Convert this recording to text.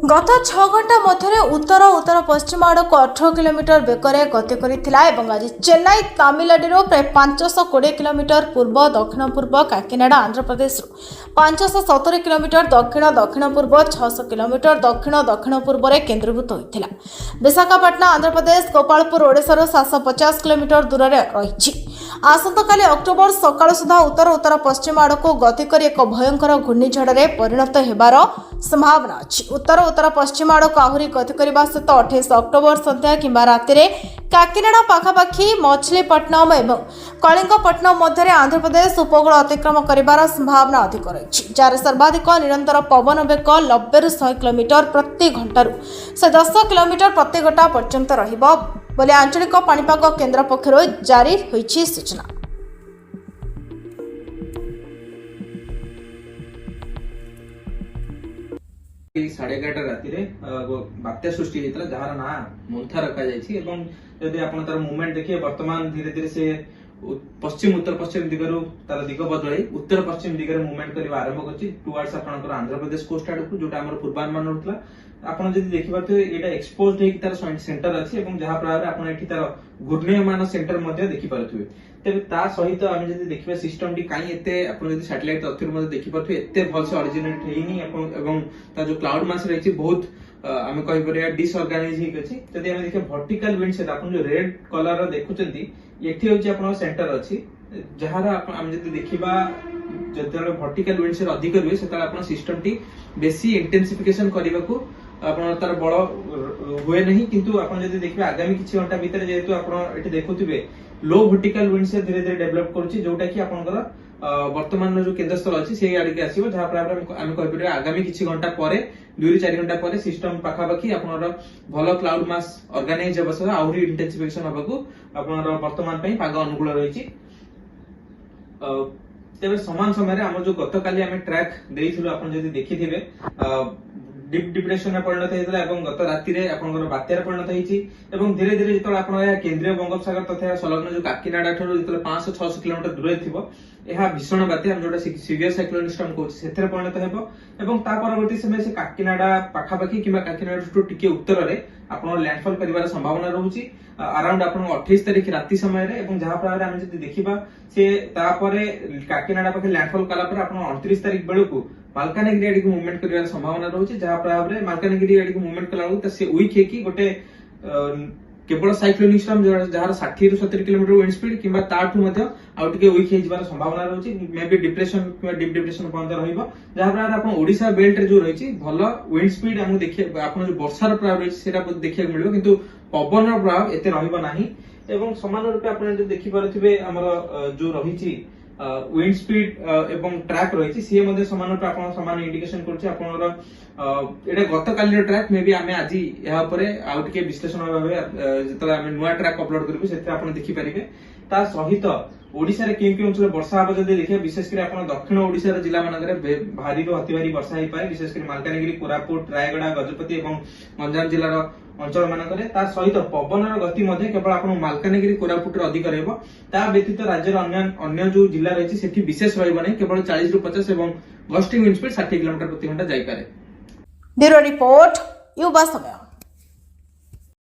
गत 6 घंटा मध्य उत्तर उत्तर पश्चिम आड़ को 18 किलोमीटर बेगर गति करथिला एवं आज चेन्नई तमिलनाडु प्राय 520 किलोमीटर पूर्व दक्षिण पूर्व काकीनाडा आंध्र प्रदेश 570 किलोमीटर दक्षिण दक्षिण पूर्व 600 किलोमीटर दक्षिण दक्षिण पूर्व में केन्द्रीभूत होता। विशाखापट्टनम आंध्र प्रदेश गोपालपुर ओडिशार 750 किलोमीटर दूर में रही। आसंताकाली अक्टोबर सकाळ सुधा उत्तर उत्तर पश्चिम आड़ को गति कर एक भयंकर घूर्णिझड़ में परिणत होबार संभावना अच्छी। उत्तर उत्तर पश्चिम आड़ को आहरी गति करने सहित 28 अक्टोबर संध्या किंबा राति काकीनाडा पाखापाखि मछलीपट्टनम और कलिंगपट्टनम मध्य आंध्र प्रदेश उपकूल अतिक्रम कर संभावना अधिक रही, जार सर्वाधिक निरंतर पवन वेग 90 ରୁ 100 किलोमीटर प्रति घंटार 10 किलोमीटर प्रति घंटा पर्यंत रहिबो बोले आंचलिक पाणीपाग केन्द्र पक्षरु जारी होईछि सूचना। 11:30 राति बात्या सृष्टि होता जार ना मुंथा रखा जायछि एवं यदि आपण तार मूवमेंट देखिए वर्तमान धीरे धीरे से पश्चिम उत्तर पश्चिम दिगरु तार दिग बदलाई उत्तर पश्चिम दिगरे मूवमेंट करबा आरंभ करछि टुवर्ड्स आपनकर आंध्र प्रदेश कोस्ट आड़ को जोटा हमर पूर्वानुमान होतला। आपण जदि देखिबाते एटा एक्सपोज्ड हे कि तार सेंटर अछि एवं जहा प्रकार आपण एठी तार घूर्णयमान सेंटर मध्ये देखि पारथुवे। तबे ता सहित आमे जदि देखिबा सिस्टम टी काई एते आपण जदि सैटेलाइट तथ्य मध्ये देखि पारथुवे एते भल से ओरिजिनेट हेइनी एवं ता जो क्लाउड मास रहिछि बहुत आमे कहि परिया डिसऑर्गेनाइज हे अछि। जदि आमे देखिबा वर्टिकल विंड से आपण जो रेड कलर रो देखुचंती एठी होछि आपण सेंटर अछि जहार आमे जदि देखिबा जदि वर्टिकल विंड से अधिक रुए सेता आपण सिस्टम टी बेसी इंटेंसिफिकेशन करबाकू आपण तार बड़ हुए नहीं, किंतु आपण जदि देखबे आगामी किछि घंटा भीतर जेहेतु आपण एठी देखुथिबे लो वर्टिकल विंड से धीरे धीरे डेवलप करछि जोटा कि आपनकर वर्तमान जो केंद्र स्थल अछि सेही आड़ी के आसीबो जहा पर आमे कहि परिया आगामी किछि घंटा परे 2 ରୁ 4 घंटा परे सिस्टम पाखापाखि आपनर भलो क्लाउड मास ऑर्गेनाइज हेबसह आउरी इंटेंसिफिकेशन होबाकू आपनर वर्तमान पई पाग अनुकूल रहिछि। तेबे समान समय रे हम जो गतकाली आमे ट्रैक देइथिलु आपण जदि देखिथिबे डीप डिप्रेशन में परिणत होता है गत राति बात्यार परिणत होती धीरे धीरे जो आप केंद्रीय बंगोपसागर तथा संलग्न जो काकीनाडा ठार जो 500-600 किलोमीटर दूर थी यह भीषण बात्या जो सीवियर साइक्लोनिक स्टॉर्म कहते परिणत हो परवर्ती समय से काकीनाडा पाखापाखि कि काकीनाडा टिके उत्तर में आप लैंडफॉल कर संभावना रोचे अराउंड आप 28 तारिख राति समय जहाँ फल आम जब देखा से काकीनाडा पाखे लैंडफॉल कलापर आप 29 तारिख बेलू मालकानगिरी आड़ी को मूवमेंट कर संभावना रोचे जहाँ फल मालकानगिरी आड़ी को मूवमेंट कला से वीक है गोटे केवल साइक्लोनिक स्टॉर्म जहाँ 60 ରୁ 70 किलोमीटर विंड स्पीड कि आउटे वीक हो संभावना रोचे मे बी डिप्रेशन कि डीप डिप्रेशन पर्यटन रहा फल आप ओडिशा बेल्ट जो रही भल विंड स्पीड आम देखिए आप जो वर्षार प्रभाव रही देखा मिले किंतु पवन प्रभाव एत रही सामान रूपे आप देखिपे आम जो रही विंड स्पीड एवं ट्रैक रही सी सामान रूपे आप सामान इंडिकेशन कर गतकाली ट्रैक मे भी आम आज याटे विश्लेषण भाव जो नुआ ट्रैक अपलोड करें देखिपारे ता सहित ओडिशा रे केउ अंचल वर्षा हम जब देखिए विशेषकर आप दक्षिण ओडिशा जिला मानक भारी रू अति भारी वर्षा हो पाए विशेषकर मालकानगिरी कोरापुट रायगड़ा गजपति और गंजाम जिलार अंचल मानक सहित पवन गति केवल आप मालकानगिरी कोरापुट अधिक रहा व्यतीत राज्य अन्य जो जिला रही विशेष रही केवल 40 ରୁ 50 और गस्टिंग विंड स्पीड 60 किलोमीटर प्रति घंटा जाइपारे। ब्यूरो रिपोर्ट युवा समय।